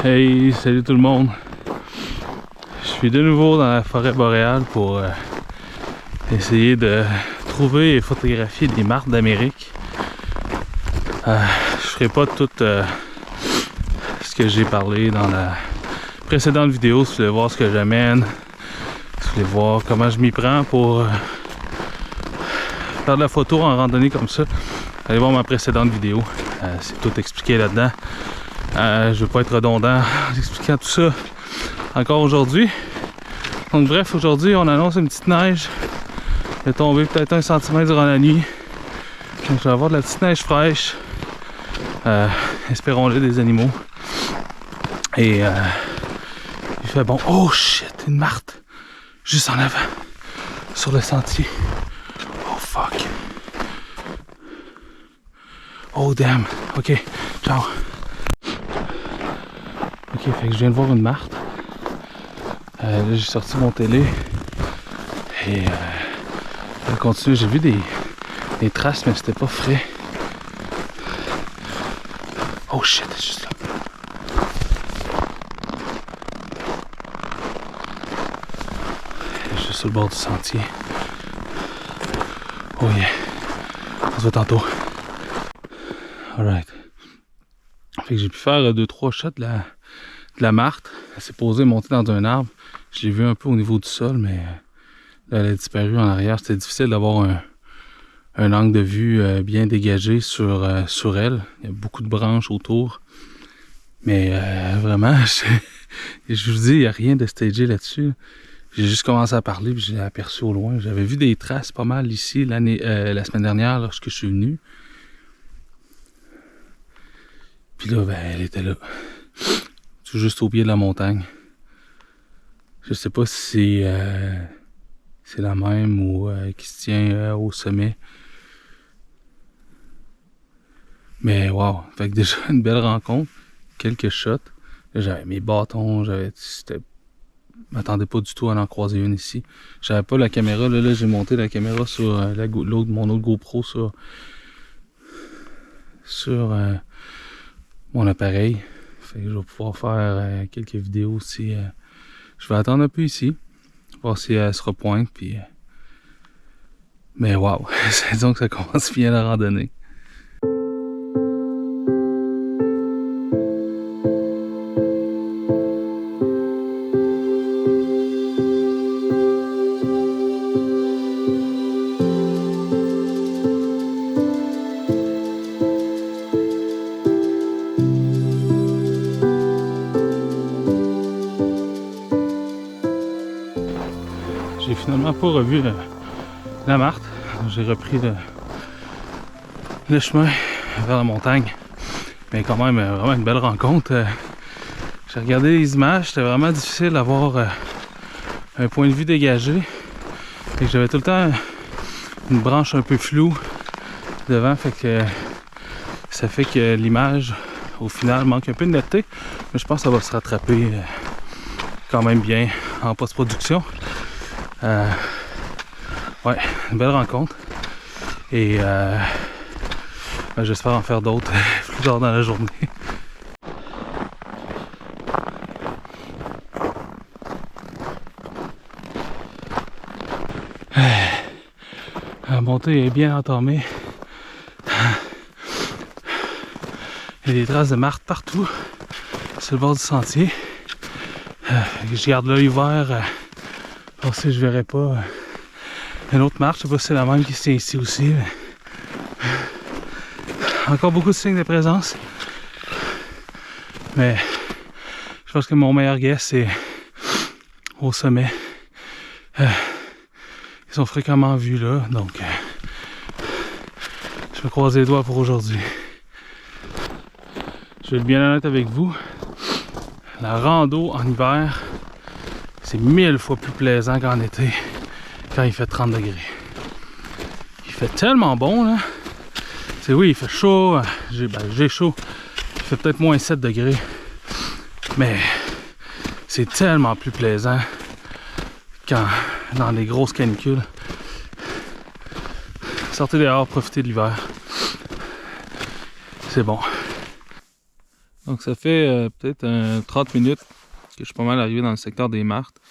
Hey, salut tout le monde. Je suis de nouveau dans la forêt boréale pour essayer de trouver et photographier des martres d'Amérique. Je ferai pas tout ce que j'ai parlé dans la précédente vidéo. Si vous voulez voir ce que j'amène, si vous voulez voir comment je m'y prends pour faire de la photo en randonnée comme ça, allez voir ma précédente vidéo. C'est tout expliqué là-dedans. Je ne veux pas être redondant en expliquant tout ça encore aujourd'hui. Donc bref, aujourd'hui on annonce une petite neige. Il est tombé peut-être 1 cm durant la nuit. Donc je vais avoir de la petite neige fraîche. Espérons-le, des animaux. Et il fait bon. Oh shit, une martre. Juste en avant. Sur le sentier. Oh fuck. Oh damn. Ok, ciao. Ok, fait que je viens de voir une martre. Là, j'ai sorti mon télé. Et elle continue. J'ai vu des traces, mais c'était pas frais. Oh shit, c'est juste là. Je suis sur le bord du sentier. Oh yeah. On se voit tantôt. Alright. Fait que j'ai pu faire 2-3 shots de la martre. Elle s'est posée, montée dans un arbre. Je l'ai vu un peu au niveau du sol, mais là, elle a disparu en arrière. C'était difficile d'avoir un angle de vue bien dégagé sur elle. Il y a beaucoup de branches autour. Mais vraiment, je vous dis, il n'y a rien de stagé là-dessus. J'ai juste commencé à parler et je l'ai aperçu au loin. J'avais vu des traces pas mal ici la semaine dernière lorsque je suis venu. Puis là, ben, elle était là. Tout juste au pied de la montagne. Je sais pas si c'est la même ou qui se tient au sommet. Mais wow, fait que déjà une belle rencontre. Quelques shots. J'avais mes bâtons, je m'attendais pas du tout à en croiser une ici. J'avais pas la caméra, là j'ai monté la caméra sur mon autre GoPro sur mon appareil. Fait que je vais pouvoir faire quelques vidéos aussi. Je vais attendre un peu ici, voir si elle se repointe. Puis, mais wow, disons que ça commence bien la randonnée. J'ai finalement pas revu la martre. J'ai repris le chemin vers la montagne. Mais quand même, vraiment une belle rencontre. J'ai regardé les images, c'était vraiment difficile d'avoir un point de vue dégagé. Et j'avais tout le temps une branche un peu floue devant, fait que ça fait que l'image, au final, manque un peu de netteté. Mais je pense que ça va se rattraper quand même bien en post-production. Ouais, une belle rencontre. Et ben, j'espère en faire d'autres plus tard dans la journée. La montée est bien entamée. Il y a des traces de martre partout sur le bord du sentier. Je garde l'œil ouvert. Voir si je verrai pas une autre marche. Je sais pas si c'est la même qui se tient ici aussi. Mais... encore beaucoup de signes de présence. Mais je pense que mon meilleur guess c'est au sommet. Ils sont fréquemment vus là, donc je me croise les doigts pour aujourd'hui. Je vais être bien honnête avec vous. La rando en hiver, c'est 1000 fois plus plaisant qu'en été, quand il fait 30 degrés. Il fait tellement bon là. C'est oui, il fait chaud, j'ai chaud. Il fait peut-être moins 7 degrés. Mais c'est tellement plus plaisant quand dans les grosses canicules. Sortez dehors, profitez de l'hiver. C'est bon. Donc ça fait peut-être 30 minutes que je suis pas mal arrivé dans le secteur des Martres.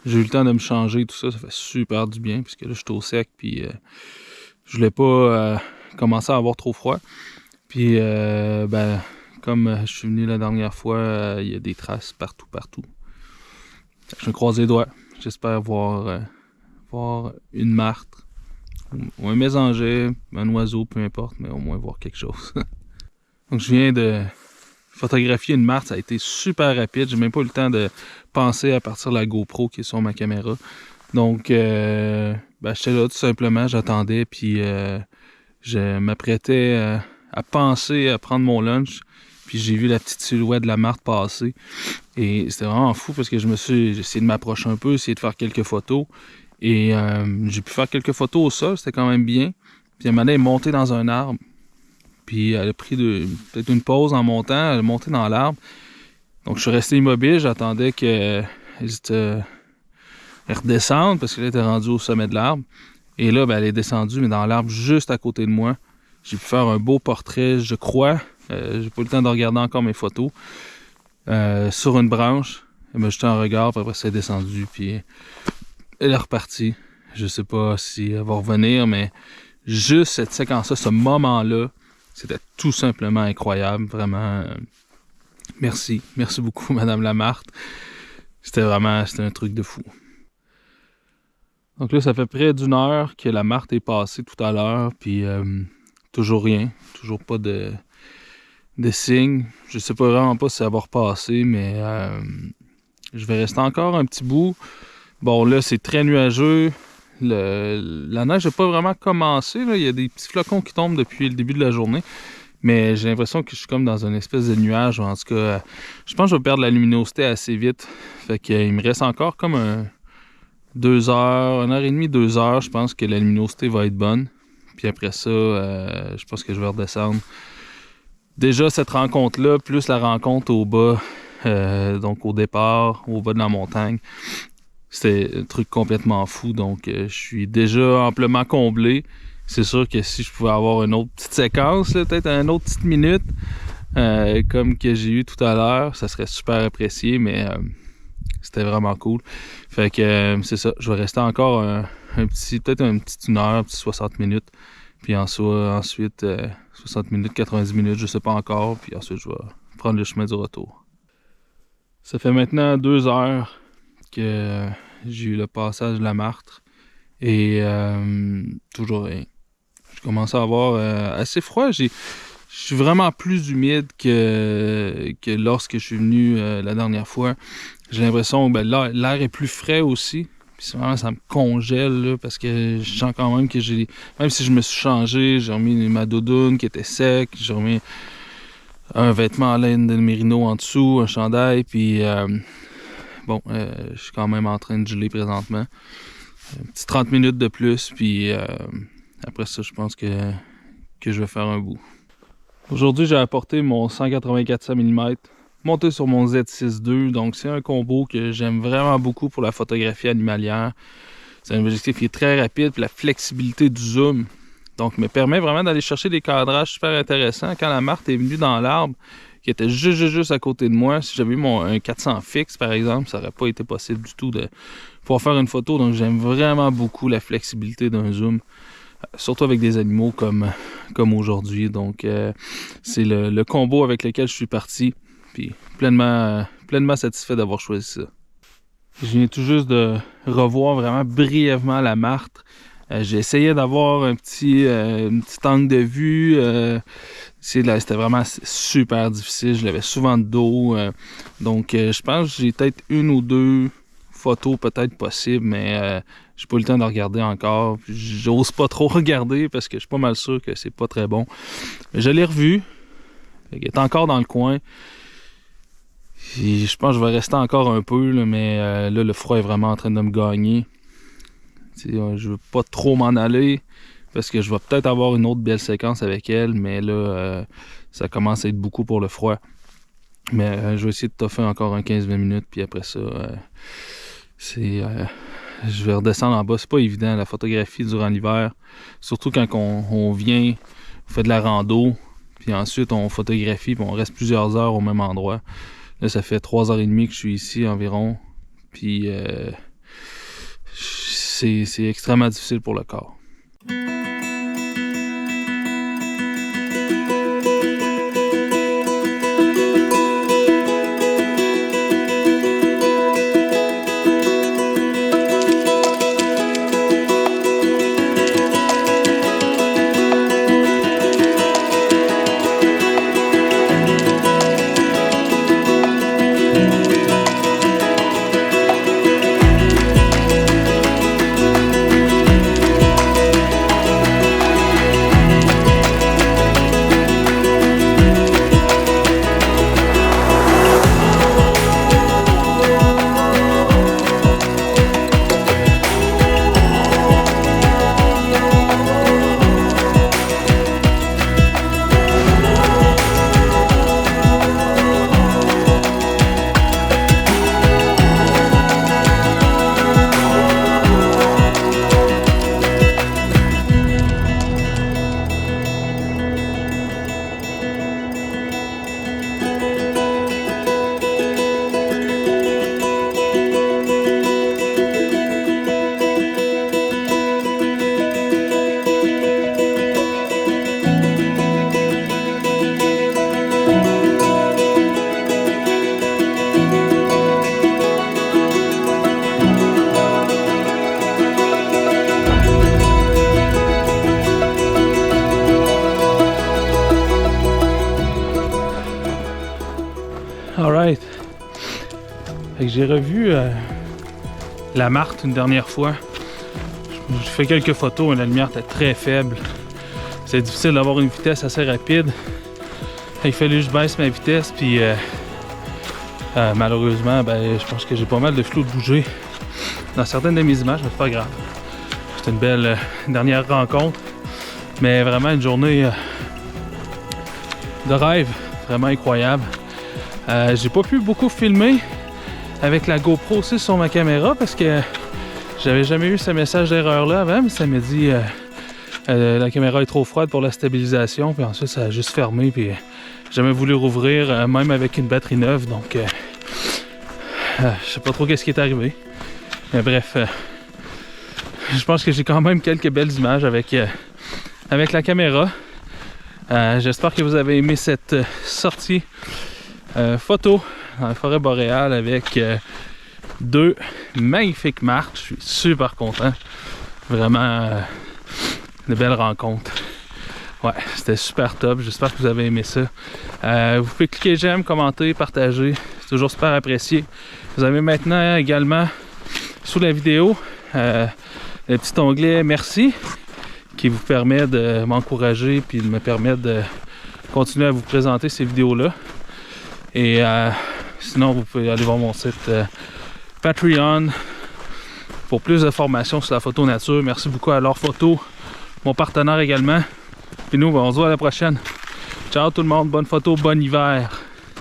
J'ai eu le temps de me changer, tout ça, ça fait super du bien, puisque là je suis au sec, puis je voulais pas commencer à avoir trop froid. Puis comme je suis venu la dernière fois, il y a des traces partout. Je me croise les doigts. J'espère voir une martre, ou un mésanger, un oiseau, peu importe, mais au moins voir quelque chose. Donc je viens de photographier une martre, ça a été super rapide. J'ai même pas eu le temps de penser à partir de la GoPro qui est sur ma caméra. Donc j'étais là tout simplement, j'attendais, puis je m'apprêtais à penser à prendre mon lunch. Puis j'ai vu la petite silhouette de la martre passer. Et c'était vraiment fou parce que j'ai essayé de m'approcher un peu, essayé de faire quelques photos. Et j'ai pu faire quelques photos au sol, c'était quand même bien. Puis elle est montée dans un arbre. Puis elle a pris peut-être une pause en montant, elle est montée dans l'arbre. Donc je suis resté immobile, j'attendais qu'elle redescende parce qu'elle était rendue au sommet de l'arbre. Et là, elle est descendue, mais dans l'arbre juste à côté de moi. J'ai pu faire un beau portrait, je crois. J'ai pas eu le temps de regarder encore mes photos. Sur une branche, elle m'a jeté un regard, puis après c'est descendu, puis elle est repartie. Je sais pas si elle va revenir, mais juste cette séquence-là, ce moment-là, c'était tout simplement incroyable. Vraiment, merci. Merci beaucoup, Madame la Martre. C'était un truc de fou. Donc là, ça fait près d'une heure que la martre est passée tout à l'heure, puis toujours rien, toujours pas de signes. Je sais pas vraiment pas si ça va repasser, mais je vais rester encore un petit bout. Bon, là, c'est très nuageux. La neige n'a pas vraiment commencé, là. Il y a des petits flocons qui tombent depuis le début de la journée. Mais j'ai l'impression que je suis comme dans une espèce de nuage. En tout cas, je pense que je vais perdre la luminosité assez vite. Fait qu'il me reste encore comme 2 heures, 1 heure et demie, 2 heures. Je pense que la luminosité va être bonne. Puis après ça, je pense que je vais redescendre. Déjà, cette rencontre-là, plus la rencontre au bas, donc au départ, au bas de la montagne, c'était un truc complètement fou. Donc, je suis déjà amplement comblé. C'est sûr que si je pouvais avoir une autre petite séquence, peut-être une autre petite minute, comme que j'ai eu tout à l'heure, ça serait super apprécié, mais c'était vraiment cool. Fait que c'est ça, je vais rester encore peut-être une petite 1 heure, un petit 60 minutes. Puis ensuite 60 minutes, 90 minutes, je sais pas encore. Puis ensuite, je vais prendre le chemin du retour. Ça fait maintenant 2 heures que j'ai eu le passage de la Martre. Et toujours rien. Je commence à avoir assez froid. Je suis vraiment plus humide que lorsque je suis venu la dernière fois. J'ai l'impression que l'air est plus frais aussi. Puis vraiment, ça me congèle là, parce que je sens quand même que même si je me suis changé, j'ai remis ma doudoune qui était sec, j'ai remis un vêtement en laine de mérino en dessous, un chandail, puis je suis quand même en train de geler présentement. Un petit 30 minutes de plus, puis après ça, je pense que je vais faire un bout. Aujourd'hui, j'ai apporté mon 184 mm, monté sur mon Z6 II, donc c'est un combo que j'aime vraiment beaucoup pour la photographie animalière. C'est un objectif qui est très rapide, puis la flexibilité du zoom, donc me permet vraiment d'aller chercher des cadrages super intéressants. Quand la martre est venue dans l'arbre, qui était juste à côté de moi, si j'avais eu un 400 fixe par exemple, ça n'aurait pas été possible du tout de pouvoir faire une photo. Donc j'aime vraiment beaucoup la flexibilité d'un zoom, surtout avec des animaux comme aujourd'hui. Donc c'est le combo avec lequel je suis parti, puis pleinement satisfait d'avoir choisi ça. Je viens tout juste de revoir vraiment brièvement la martre. J'ai essayé d'avoir un petit angle de vue. C'était vraiment super difficile. Je l'avais souvent de dos. Donc je pense que j'ai peut-être 1 ou 2 photos peut-être possibles, mais j'ai pas eu le temps de regarder encore. J'ose pas trop regarder parce que je suis pas mal sûr que c'est pas très bon. Mais je l'ai revu. Il est encore dans le coin. Et je pense que je vais rester encore un peu, là, mais là, le froid est vraiment en train de me gagner. Je veux pas trop m'en aller parce que je vais peut-être avoir une autre belle séquence avec elle, mais là, ça commence à être beaucoup pour le froid. Mais je vais essayer de toffer encore un 15-20 minutes, puis après ça, je vais redescendre en bas. C'est pas évident, la photographie durant l'hiver, surtout quand on vient, on fait de la rando, Puis ensuite, on photographie, puis on reste plusieurs heures au même endroit. Là, ça fait 3h30 que je suis ici environ. Puis c'est extrêmement difficile pour le corps. Alright. J'ai revu la Marthe une dernière fois. J'ai fait quelques photos, la lumière était très faible. C'est difficile d'avoir une vitesse assez rapide. Il fallait que je baisse ma vitesse, puis malheureusement, je pense que j'ai pas mal de flou de bouger dans certaines de mes images, mais c'est pas grave. C'était une belle dernière rencontre, mais vraiment une journée de rêve, vraiment incroyable. J'ai pas pu beaucoup filmer avec la GoPro aussi sur ma caméra parce que j'avais jamais eu ce message d'erreur là avant, mais ça m'a dit la caméra est trop froide pour la stabilisation, puis ensuite ça a juste fermé, puis j'ai jamais voulu rouvrir même avec une batterie neuve, donc je sais pas trop qu'est-ce qui est arrivé, mais bref, je pense que j'ai quand même quelques belles images avec la caméra. J'espère que vous avez aimé cette sortie photo dans la forêt boréale avec deux magnifiques marches. Je suis super content. Vraiment de belles rencontres. Ouais, c'était super top. J'espère que vous avez aimé ça. Vous pouvez cliquer j'aime, commenter, partager. C'est toujours super apprécié. Vous avez maintenant également sous la vidéo le petit onglet merci qui vous permet de m'encourager puis de me permettre de continuer à vous présenter ces vidéos-là. Et sinon, vous pouvez aller voir mon site Patreon pour plus d'informations sur la photo nature. Merci beaucoup à L'Or Photo, mon partenaire également. Puis nous, on se voit à la prochaine. Ciao tout le monde, bonne photo, bon hiver.